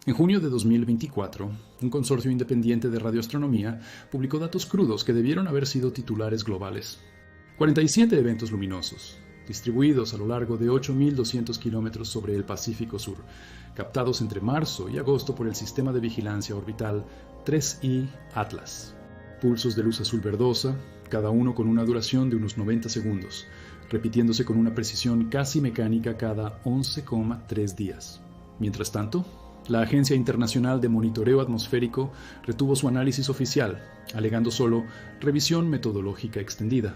En junio de 2024, un consorcio independiente de radioastronomía publicó datos crudos que debieron haber sido titulares globales. 47 eventos luminosos, distribuidos a lo largo de 8.200 kilómetros sobre el Pacífico Sur, captados entre marzo y agosto por el sistema de vigilancia orbital 3I Atlas. Pulsos de luz azul verdosa, cada uno con una duración de unos 90 segundos, repitiéndose con una precisión casi mecánica cada 11,3 días. Mientras tanto, la Agencia Internacional de Monitoreo Atmosférico retuvo su análisis oficial, alegando solo revisión metodológica extendida.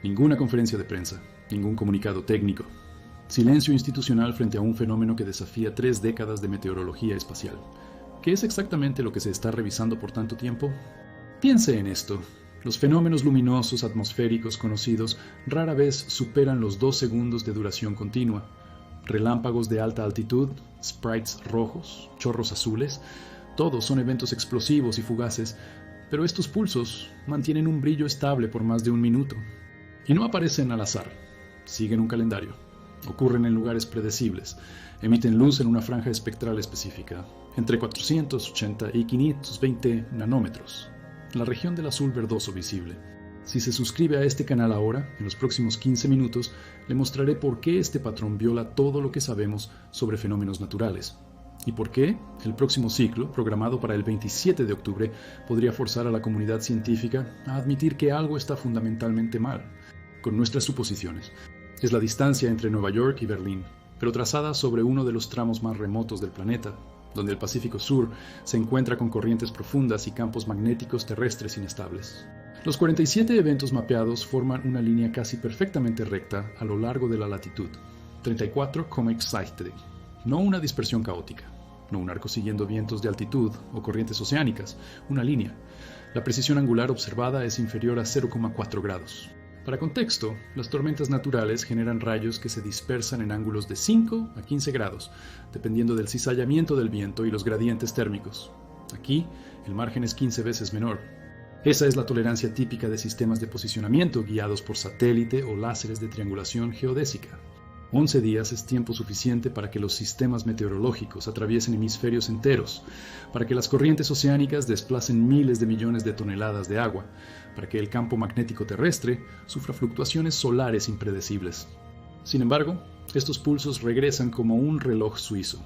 Ninguna conferencia de prensa, ningún comunicado técnico. Silencio institucional frente a un fenómeno que desafía 3 décadas de meteorología espacial. ¿Qué es exactamente lo que se está revisando por tanto tiempo? Piense en esto. Los fenómenos luminosos atmosféricos conocidos rara vez superan los 2 segundos de duración continua. Relámpagos de alta altitud, sprites rojos, chorros azules, todos son eventos explosivos y fugaces, pero estos pulsos mantienen un brillo estable por más de un minuto. Y no aparecen al azar, siguen un calendario, ocurren en lugares predecibles, emiten luz en una franja espectral específica, entre 480 y 520 nanómetros, la región del azul verdoso visible. Si se suscribe a este canal ahora, en los próximos 15 minutos, le mostraré por qué este patrón viola todo lo que sabemos sobre fenómenos naturales. Y por qué el próximo ciclo, programado para el 27 de octubre, podría forzar a la comunidad científica a admitir que algo está fundamentalmente mal con nuestras suposiciones. Es la distancia entre Nueva York y Berlín, pero trazada sobre uno de los tramos más remotos del planeta, donde el Pacífico Sur se encuentra con corrientes profundas y campos magnéticos terrestres inestables. Los 47 eventos mapeados forman una línea casi perfectamente recta a lo largo de la latitud, 34,7, no una dispersión caótica, no un arco siguiendo vientos de altitud o corrientes oceánicas, una línea. La precisión angular observada es inferior a 0,4 grados. Para contexto, las tormentas naturales generan rayos que se dispersan en ángulos de 5 a 15 grados, dependiendo del cizallamiento del viento y los gradientes térmicos. Aquí, el margen es 15 veces menor. Esa es la tolerancia típica de sistemas de posicionamiento guiados por satélite o láseres de triangulación geodésica. 11 días es tiempo suficiente para que los sistemas meteorológicos atraviesen hemisferios enteros, para que las corrientes oceánicas desplacen miles de millones de toneladas de agua, para que el campo magnético terrestre sufra fluctuaciones solares impredecibles. Sin embargo, estos pulsos regresan como un reloj suizo.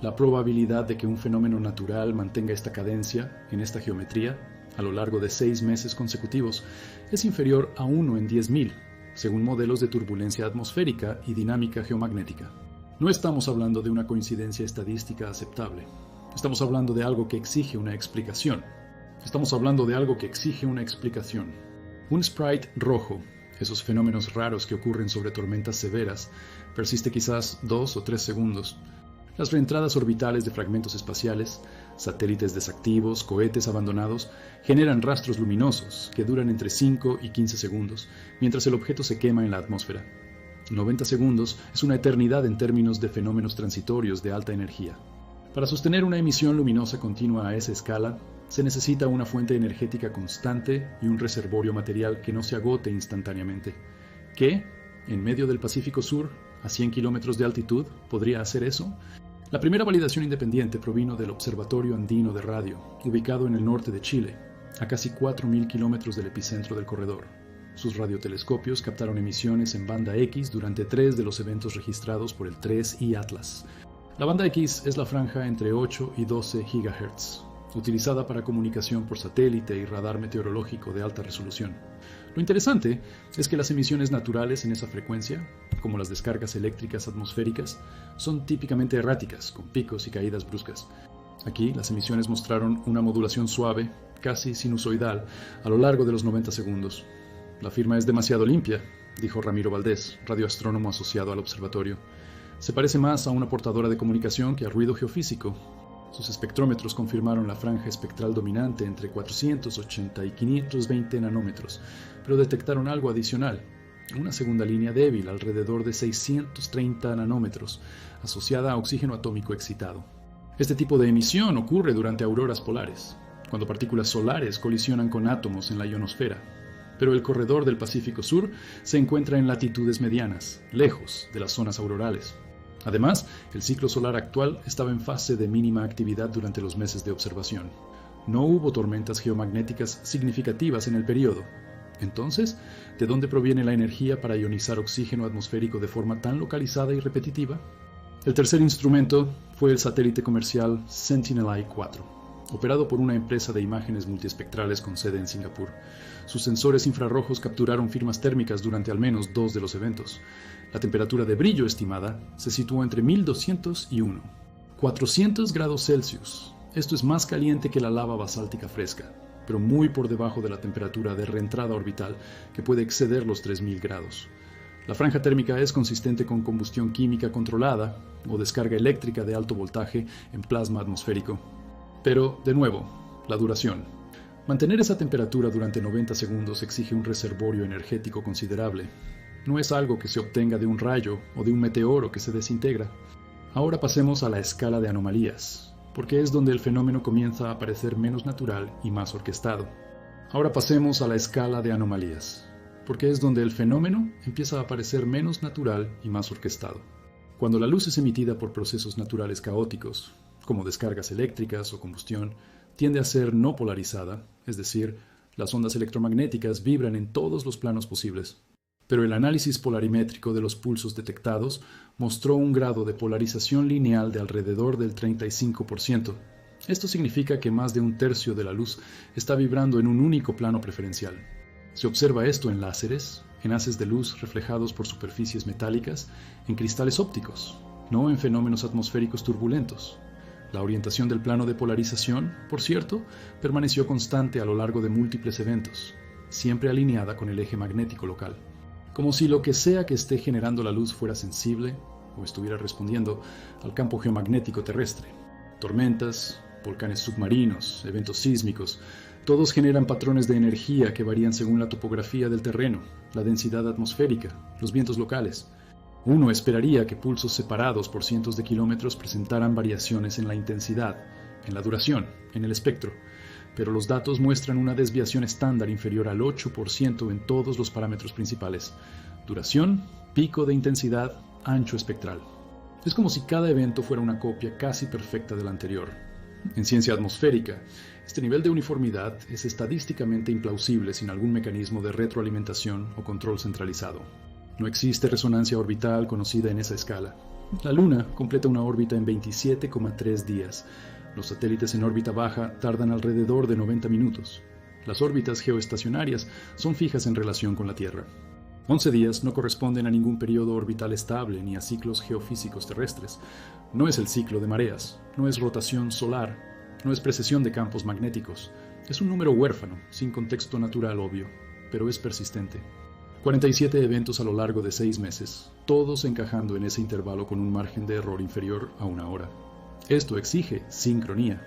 La probabilidad de que un fenómeno natural mantenga esta cadencia, en esta geometría, a lo largo de 6 meses consecutivos, es inferior a 1 en 10.000, según modelos de turbulencia atmosférica y dinámica geomagnética. No estamos hablando de una coincidencia estadística aceptable. Estamos hablando de algo que exige una explicación. Un sprite rojo, esos fenómenos raros que ocurren sobre tormentas severas, persiste quizás 2 o 3 segundos. Las reentradas orbitales de fragmentos espaciales, satélites desactivos, cohetes abandonados, generan rastros luminosos que duran entre 5 y 15 segundos, mientras el objeto se quema en la atmósfera. 90 segundos es una eternidad en términos de fenómenos transitorios de alta energía. Para sostener una emisión luminosa continua a esa escala, se necesita una fuente energética constante y un reservorio material que no se agote instantáneamente. ¿Qué, en medio del Pacífico Sur, a 100 kilómetros de altitud, podría hacer eso? La primera validación independiente provino del Observatorio Andino de Radio, ubicado en el norte de Chile, a casi 4.000 kilómetros del epicentro del corredor. Sus radiotelescopios captaron emisiones en banda X durante 3 de los eventos registrados por el 3I Atlas. La banda X es la franja entre 8 y 12 GHz, utilizada para comunicación por satélite y radar meteorológico de alta resolución. Lo interesante es que las emisiones naturales en esa frecuencia, como las descargas eléctricas atmosféricas, son típicamente erráticas, con picos y caídas bruscas. Aquí, las emisiones mostraron una modulación suave, casi sinusoidal, a lo largo de los 90 segundos. La firma es demasiado limpia, dijo Ramiro Valdés, radioastrónomo asociado al observatorio. Se parece más a una portadora de comunicación que a ruido geofísico. Sus espectrómetros confirmaron la franja espectral dominante entre 480 y 520 nanómetros, pero detectaron algo adicional, una segunda línea débil alrededor de 630 nanómetros, asociada a oxígeno atómico excitado. Este tipo de emisión ocurre durante auroras polares, cuando partículas solares colisionan con átomos en la ionosfera. Pero el corredor del Pacífico Sur se encuentra en latitudes medianas, lejos de las zonas aurorales. Además, el ciclo solar actual estaba en fase de mínima actividad durante los meses de observación. No hubo tormentas geomagnéticas significativas en el periodo. Entonces, ¿de dónde proviene la energía para ionizar oxígeno atmosférico de forma tan localizada y repetitiva? El tercer instrumento fue el satélite comercial Sentinel-4, operado por una empresa de imágenes multiespectrales con sede en Singapur. Sus sensores infrarrojos capturaron firmas térmicas durante al menos 2 de los eventos. La temperatura de brillo estimada se situó entre 1200 y 400 grados Celsius. Esto es más caliente que la lava basáltica fresca, pero muy por debajo de la temperatura de reentrada orbital, que puede exceder los 3000 grados. La franja térmica es consistente con combustión química controlada o descarga eléctrica de alto voltaje en plasma atmosférico. Pero, de nuevo, la duración. Mantener esa temperatura durante 90 segundos exige un reservorio energético considerable. No es algo que se obtenga de un rayo o de un meteoro que se desintegra. Ahora pasemos a la escala de anomalías, porque es donde el fenómeno comienza a parecer menos natural y más orquestado. Ahora pasemos a la escala de anomalías, porque es donde el fenómeno empieza a parecer menos natural y más orquestado. Cuando la luz es emitida por procesos naturales caóticos, como descargas eléctricas o combustión, tiende a ser no polarizada, es decir, las ondas electromagnéticas vibran en todos los planos posibles. Pero el análisis polarimétrico de los pulsos detectados mostró un grado de polarización lineal de alrededor del 35%. Esto significa que más de un tercio de la luz está vibrando en un único plano preferencial. Se observa esto en láseres, en haces de luz reflejados por superficies metálicas, en cristales ópticos, no en fenómenos atmosféricos turbulentos. La orientación del plano de polarización, por cierto, permaneció constante a lo largo de múltiples eventos, siempre alineada con el eje magnético local. Como si lo que sea que esté generando la luz fuera sensible o estuviera respondiendo al campo geomagnético terrestre. Tormentas, volcanes submarinos, eventos sísmicos, todos generan patrones de energía que varían según la topografía del terreno, la densidad atmosférica, los vientos locales. Uno esperaría que pulsos separados por cientos de kilómetros presentaran variaciones en la intensidad, en la duración, en el espectro, pero los datos muestran una desviación estándar inferior al 8% en todos los parámetros principales: duración, pico de intensidad, ancho espectral. Es como si cada evento fuera una copia casi perfecta del anterior. En ciencia atmosférica, este nivel de uniformidad es estadísticamente implausible sin algún mecanismo de retroalimentación o control centralizado. No existe resonancia orbital conocida en esa escala. La Luna completa una órbita en 27,3 días. Los satélites en órbita baja tardan alrededor de 90 minutos. Las órbitas geoestacionarias son fijas en relación con la Tierra. 11 días no corresponden a ningún periodo orbital estable ni a ciclos geofísicos terrestres. No es el ciclo de mareas, no es rotación solar, no es precesión de campos magnéticos. Es un número huérfano, sin contexto natural obvio, pero es persistente. 47 eventos a lo largo de 6 meses, todos encajando en ese intervalo con un margen de error inferior a 1 hora. Esto exige sincronía.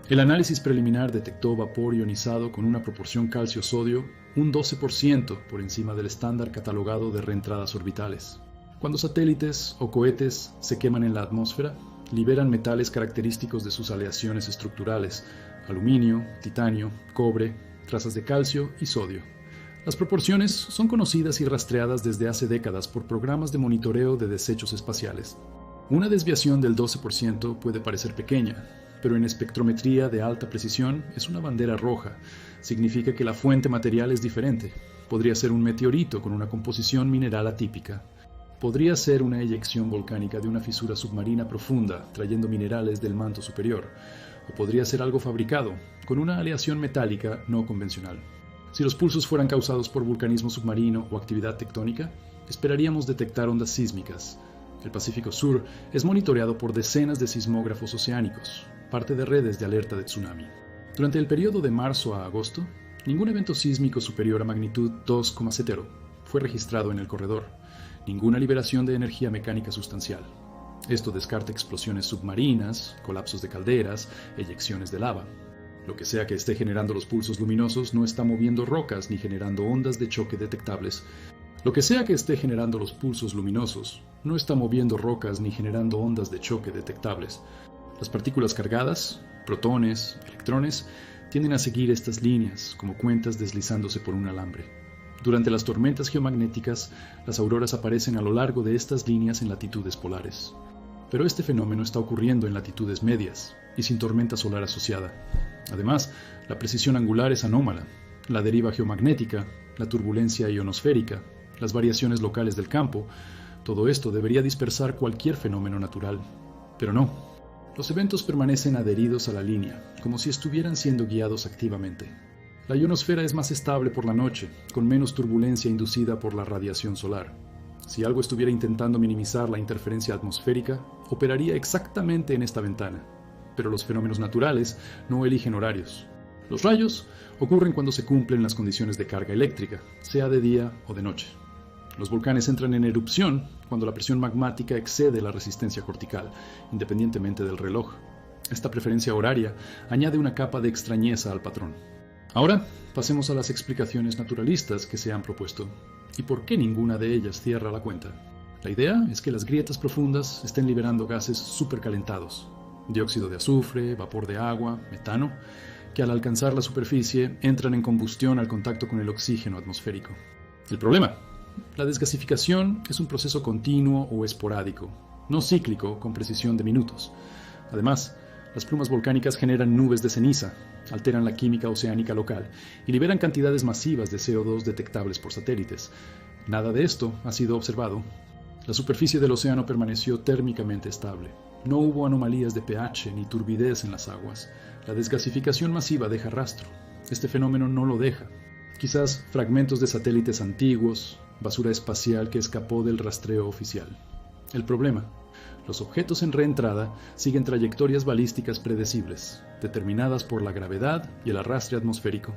El análisis preliminar detectó vapor ionizado con una proporción calcio-sodio un 12% por encima del estándar catalogado de reentradas orbitales. Cuando satélites o cohetes se queman en la atmósfera, liberan metales característicos de sus aleaciones estructurales: aluminio, titanio, cobre, trazas de calcio y sodio. Las proporciones son conocidas y rastreadas desde hace décadas por programas de monitoreo de desechos espaciales. Una desviación del 12% puede parecer pequeña, pero en espectrometría de alta precisión es una bandera roja. Significa que la fuente material es diferente. Podría ser un meteorito con una composición mineral atípica. Podría ser una eyección volcánica de una fisura submarina profunda, trayendo minerales del manto superior. O podría ser algo fabricado, con una aleación metálica no convencional. Si los pulsos fueran causados por vulcanismo submarino o actividad tectónica, esperaríamos detectar ondas sísmicas. El Pacífico Sur es monitoreado por decenas de sismógrafos oceánicos, parte de redes de alerta de tsunami. Durante el periodo de marzo a agosto, ningún evento sísmico superior a magnitud 2,0 fue registrado en el corredor, ninguna liberación de energía mecánica sustancial. Esto descarta explosiones submarinas, colapsos de calderas, eyecciones de lava. Lo que sea que esté generando los pulsos luminosos no está moviendo rocas ni generando ondas de choque detectables. Lo que sea que esté generando los pulsos luminosos no está moviendo rocas ni generando ondas de choque detectables. Las partículas cargadas, protones, electrones, tienden a seguir estas líneas como cuentas deslizándose por un alambre. Durante las tormentas geomagnéticas, las auroras aparecen a lo largo de estas líneas en latitudes polares. Pero este fenómeno está ocurriendo en latitudes medias y sin tormenta solar asociada. Además, la precisión angular es anómala, la deriva geomagnética, la turbulencia ionosférica, las variaciones locales del campo, todo esto debería dispersar cualquier fenómeno natural. Pero no. Los eventos permanecen adheridos a la línea, como si estuvieran siendo guiados activamente. La ionosfera es más estable por la noche, con menos turbulencia inducida por la radiación solar. Si algo estuviera intentando minimizar la interferencia atmosférica, operaría exactamente en esta ventana. Pero los fenómenos naturales no eligen horarios. Los rayos ocurren cuando se cumplen las condiciones de carga eléctrica, sea de día o de noche. Los volcanes entran en erupción cuando la presión magmática excede la resistencia cortical, independientemente del reloj. Esta preferencia horaria añade una capa de extrañeza al patrón. Ahora, pasemos a las explicaciones naturalistas que se han propuesto. ¿Y por qué ninguna de ellas cierra la cuenta? La idea es que las grietas profundas estén liberando gases supercalentados, dióxido de azufre, vapor de agua, metano, que al alcanzar la superficie entran en combustión al contacto con el oxígeno atmosférico. El problema: la desgasificación es un proceso continuo o esporádico, no cíclico con precisión de minutos. Además, las plumas volcánicas generan nubes de ceniza, alteran la química oceánica local y liberan cantidades masivas de CO2 detectables por satélites. Nada de esto ha sido observado. La superficie del océano permaneció térmicamente estable. No hubo anomalías de pH ni turbidez en las aguas. La desgasificación masiva deja rastro. Este fenómeno no lo deja. Quizás fragmentos de satélites antiguos, basura espacial que escapó del rastreo oficial. El problema: los objetos en reentrada siguen trayectorias balísticas predecibles, determinadas por la gravedad y el arrastre atmosférico.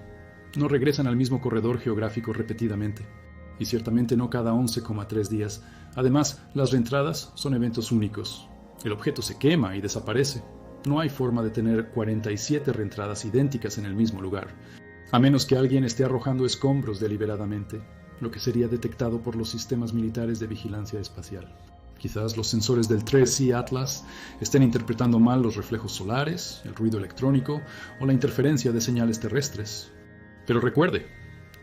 No regresan al mismo corredor geográfico repetidamente, y ciertamente no cada 11,3 días. Además, las reentradas son eventos únicos. El objeto se quema y desaparece. No hay forma de tener 47 reentradas idénticas en el mismo lugar, a menos que alguien esté arrojando escombros deliberadamente, lo que sería detectado por los sistemas militares de vigilancia espacial. Quizás los sensores del 3C Atlas estén interpretando mal los reflejos solares, el ruido electrónico o la interferencia de señales terrestres. Pero recuerde,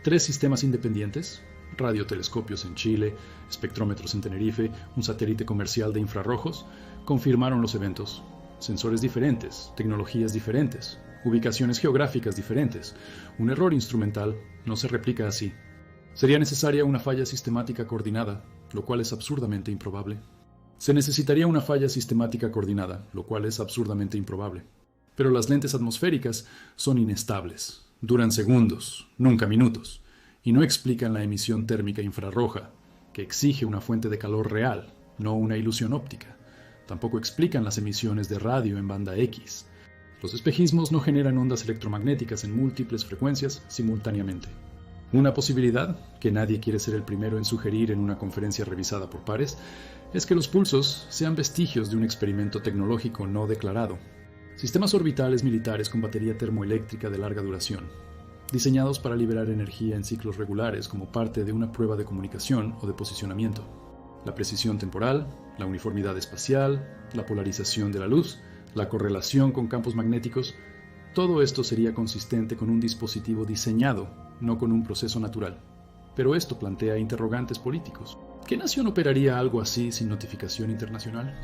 3 sistemas independientes, radiotelescopios en Chile, espectrómetros en Tenerife, un satélite comercial de infrarrojos, confirmaron los eventos. Sensores diferentes, tecnologías diferentes, ubicaciones geográficas diferentes. Un error instrumental no se replica así. Sería necesaria una falla sistemática coordinada, lo cual es absurdamente improbable. Se necesitaría una falla sistemática coordinada, lo cual es absurdamente improbable. Pero las lentes atmosféricas son inestables, duran segundos, nunca minutos, y no explican la emisión térmica infrarroja, que exige una fuente de calor real, no una ilusión óptica. Tampoco explican las emisiones de radio en banda X. Los espejismos no generan ondas electromagnéticas en múltiples frecuencias simultáneamente. Una posibilidad, que nadie quiere ser el primero en sugerir en una conferencia revisada por pares, es que los pulsos sean vestigios de un experimento tecnológico no declarado. Sistemas orbitales militares con batería termoeléctrica de larga duración, diseñados para liberar energía en ciclos regulares como parte de una prueba de comunicación o de posicionamiento. La precisión temporal, la uniformidad espacial, la polarización de la luz, la correlación con campos magnéticos, todo esto sería consistente con un dispositivo diseñado, no con un proceso natural. Pero esto plantea interrogantes políticos. ¿Qué nación operaría algo así sin notificación internacional?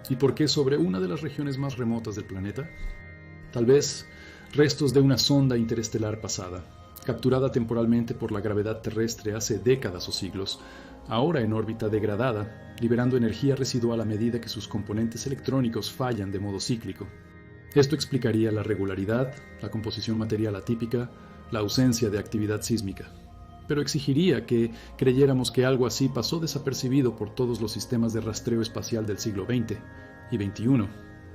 ¿Y por qué sobre una de las regiones más remotas del planeta? Tal vez restos de una sonda interestelar pasada, capturada temporalmente por la gravedad terrestre hace décadas o siglos, ahora en órbita degradada, liberando energía residual a medida que sus componentes electrónicos fallan de modo cíclico. Esto explicaría la regularidad, la composición material atípica, la ausencia de actividad sísmica. Pero exigiría que creyéramos que algo así pasó desapercibido por todos los sistemas de rastreo espacial del siglo XX y XXI,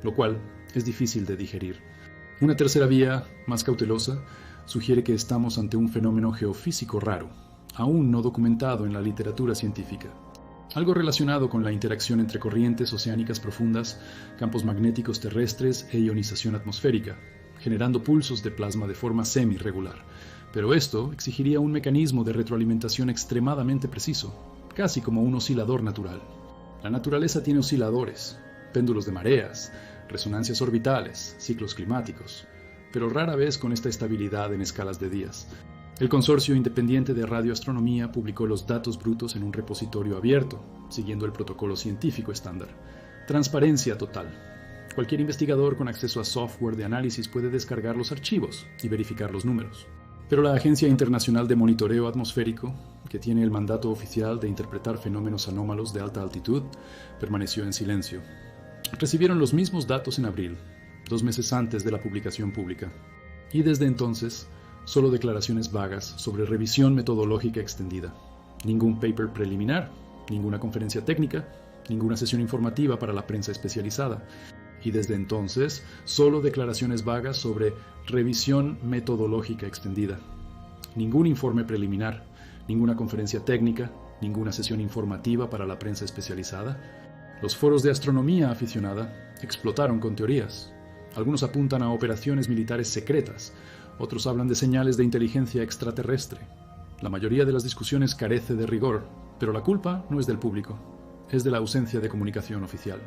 lo cual es difícil de digerir. Una tercera vía, más cautelosa, sugiere que estamos ante un fenómeno geofísico raro, aún no documentado en la literatura científica. Algo relacionado con la interacción entre corrientes oceánicas profundas, campos magnéticos terrestres e ionización atmosférica, generando pulsos de plasma de forma semi-regular. Pero esto exigiría un mecanismo de retroalimentación extremadamente preciso, casi como un oscilador natural. La naturaleza tiene osciladores, péndulos de mareas, resonancias orbitales, ciclos climáticos, pero rara vez con esta estabilidad en escalas de días. El Consorcio Independiente de Radioastronomía publicó los datos brutos en un repositorio abierto, siguiendo el protocolo científico estándar. Transparencia total. Cualquier investigador con acceso a software de análisis puede descargar los archivos y verificar los números. Pero la Agencia Internacional de Monitoreo Atmosférico, que tiene el mandato oficial de interpretar fenómenos anómalos de alta altitud, permaneció en silencio. Recibieron los mismos datos en abril, 2 meses antes de la publicación pública. Y desde entonces, solo declaraciones vagas sobre revisión metodológica extendida. Ningún paper preliminar, ninguna conferencia técnica, ninguna sesión informativa para la prensa especializada. Y desde entonces, solo declaraciones vagas sobre revisión metodológica extendida. Ningún informe preliminar, ninguna conferencia técnica, ninguna sesión informativa para la prensa especializada. Los foros de astronomía aficionada explotaron con teorías. Algunos apuntan a operaciones militares secretas, otros hablan de señales de inteligencia extraterrestre. La mayoría de las discusiones carece de rigor, pero la culpa no es del público, es de la ausencia de comunicación oficial.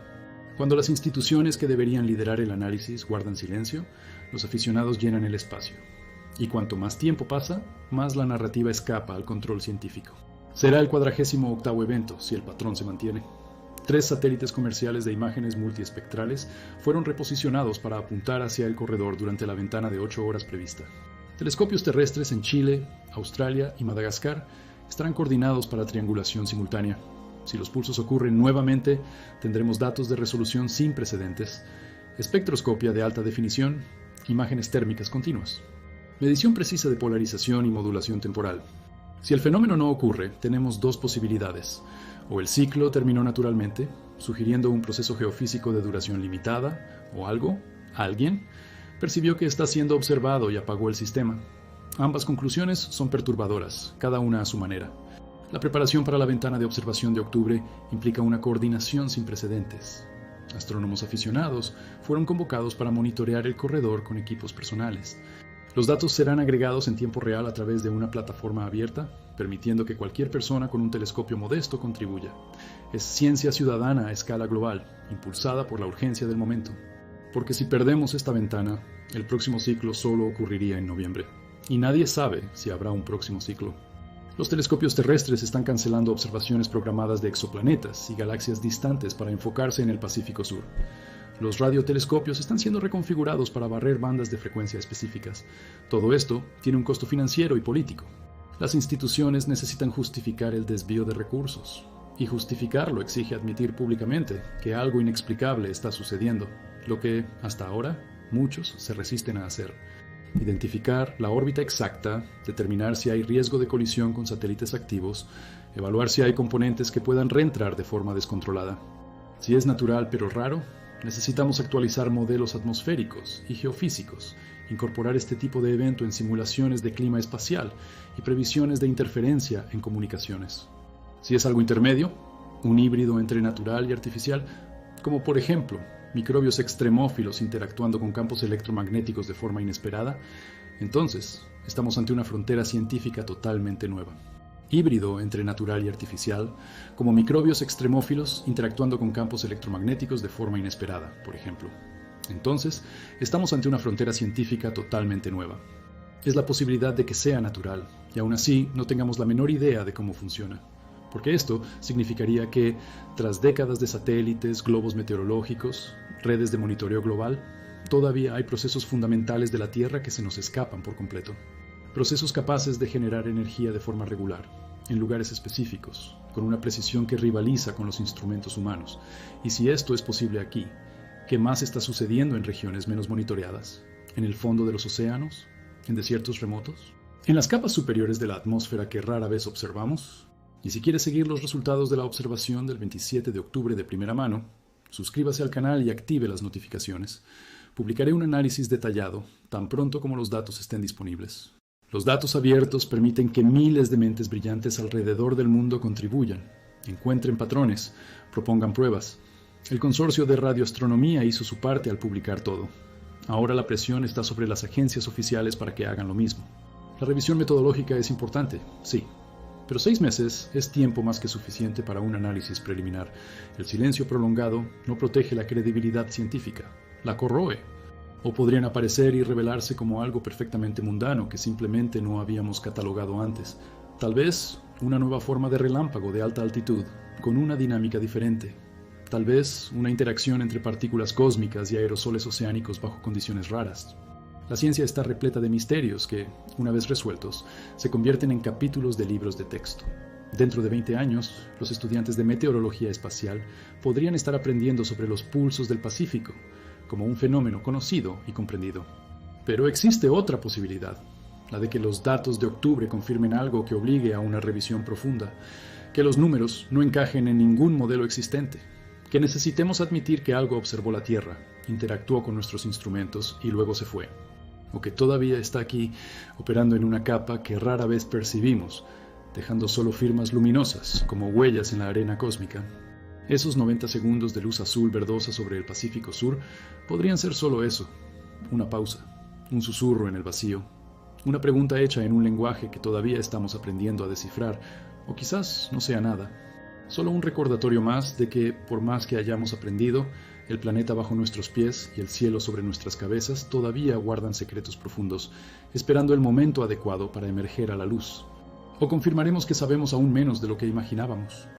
Cuando las instituciones que deberían liderar el análisis guardan silencio, los aficionados llenan el espacio. Y cuanto más tiempo pasa, más la narrativa escapa al control científico. Será el 48º evento, si el patrón se mantiene. 3 satélites comerciales de imágenes multiespectrales fueron reposicionados para apuntar hacia el corredor durante la ventana de 8 horas prevista. Telescopios terrestres en Chile, Australia y Madagascar estarán coordinados para triangulación simultánea. Si los pulsos ocurren nuevamente, tendremos datos de resolución sin precedentes, espectroscopia de alta definición, imágenes térmicas continuas, medición precisa de polarización y modulación temporal. Si el fenómeno no ocurre, tenemos 2 posibilidades. O el ciclo terminó naturalmente, sugiriendo un proceso geofísico de duración limitada, o alguien, percibió que está siendo observado y apagó el sistema. Ambas conclusiones son perturbadoras, cada una a su manera. La preparación para la ventana de observación de octubre implica una coordinación sin precedentes. Astrónomos aficionados fueron convocados para monitorear el corredor con equipos personales. Los datos serán agregados en tiempo real a través de una plataforma abierta, permitiendo que cualquier persona con un telescopio modesto contribuya. Es ciencia ciudadana a escala global, impulsada por la urgencia del momento. Porque si perdemos esta ventana, el próximo ciclo solo ocurriría en noviembre. Y nadie sabe si habrá un próximo ciclo. Los telescopios terrestres están cancelando observaciones programadas de exoplanetas y galaxias distantes para enfocarse en el Pacífico Sur. Los radiotelescopios están siendo reconfigurados para barrer bandas de frecuencia específicas. Todo esto tiene un costo financiero y político. Las instituciones necesitan justificar el desvío de recursos. Y justificarlo exige admitir públicamente que algo inexplicable está sucediendo, lo que, hasta ahora, muchos se resisten a hacer. Identificar la órbita exacta, determinar si hay riesgo de colisión con satélites activos, evaluar si hay componentes que puedan reentrar de forma descontrolada. Si es natural pero raro, necesitamos actualizar modelos atmosféricos y geofísicos, incorporar este tipo de evento en simulaciones de clima espacial y previsiones de interferencia en comunicaciones. Si es algo intermedio, un híbrido entre natural y artificial, como por ejemplo, microbios extremófilos interactuando con campos electromagnéticos de forma inesperada, entonces estamos ante una frontera científica totalmente nueva. Híbrido entre natural y artificial, como microbios extremófilos interactuando con campos electromagnéticos de forma inesperada, por ejemplo. Entonces, estamos ante una frontera científica totalmente nueva. Es la posibilidad de que sea natural, y aún así no tengamos la menor idea de cómo funciona. Porque esto significaría que, tras décadas de satélites, globos meteorológicos, redes de monitoreo global, todavía hay procesos fundamentales de la Tierra que se nos escapan por completo. Procesos capaces de generar energía de forma regular, en lugares específicos, con una precisión que rivaliza con los instrumentos humanos. Y si esto es posible aquí, ¿qué más está sucediendo en regiones menos monitoreadas? ¿En el fondo de los océanos? ¿En desiertos remotos? ¿En las capas superiores de la atmósfera que rara vez observamos? Y si quiere seguir los resultados de la observación del 27 de octubre de primera mano, suscríbase al canal y active las notificaciones. Publicaré un análisis detallado tan pronto como los datos estén disponibles. Los datos abiertos permiten que miles de mentes brillantes alrededor del mundo contribuyan, encuentren patrones, propongan pruebas. El consorcio de radioastronomía hizo su parte al publicar todo. Ahora la presión está sobre las agencias oficiales para que hagan lo mismo. La revisión metodológica es importante, sí. Pero 6 meses es tiempo más que suficiente para un análisis preliminar. El silencio prolongado no protege la credibilidad científica, la corroe. O podrían aparecer y revelarse como algo perfectamente mundano que simplemente no habíamos catalogado antes. Tal vez una nueva forma de relámpago de alta altitud, con una dinámica diferente. Tal vez una interacción entre partículas cósmicas y aerosoles oceánicos bajo condiciones raras. La ciencia está repleta de misterios que, una vez resueltos, se convierten en capítulos de libros de texto. Dentro de 20 años, los estudiantes de meteorología espacial podrían estar aprendiendo sobre los pulsos del Pacífico, como un fenómeno conocido y comprendido. Pero existe otra posibilidad, la de que los datos de octubre confirmen algo que obligue a una revisión profunda, que los números no encajen en ningún modelo existente, que necesitemos admitir que algo observó la Tierra, interactuó con nuestros instrumentos y luego se fue, o que todavía está aquí operando en una capa que rara vez percibimos, dejando solo firmas luminosas como huellas en la arena cósmica. Esos 90 segundos de luz azul verdosa sobre el Pacífico Sur podrían ser solo eso, una pausa, un susurro en el vacío, una pregunta hecha en un lenguaje que todavía estamos aprendiendo a descifrar, o quizás no sea nada, solo un recordatorio más de que, por más que hayamos aprendido, el planeta bajo nuestros pies y el cielo sobre nuestras cabezas todavía guardan secretos profundos, esperando el momento adecuado para emerger a la luz. O confirmaremos que sabemos aún menos de lo que imaginábamos.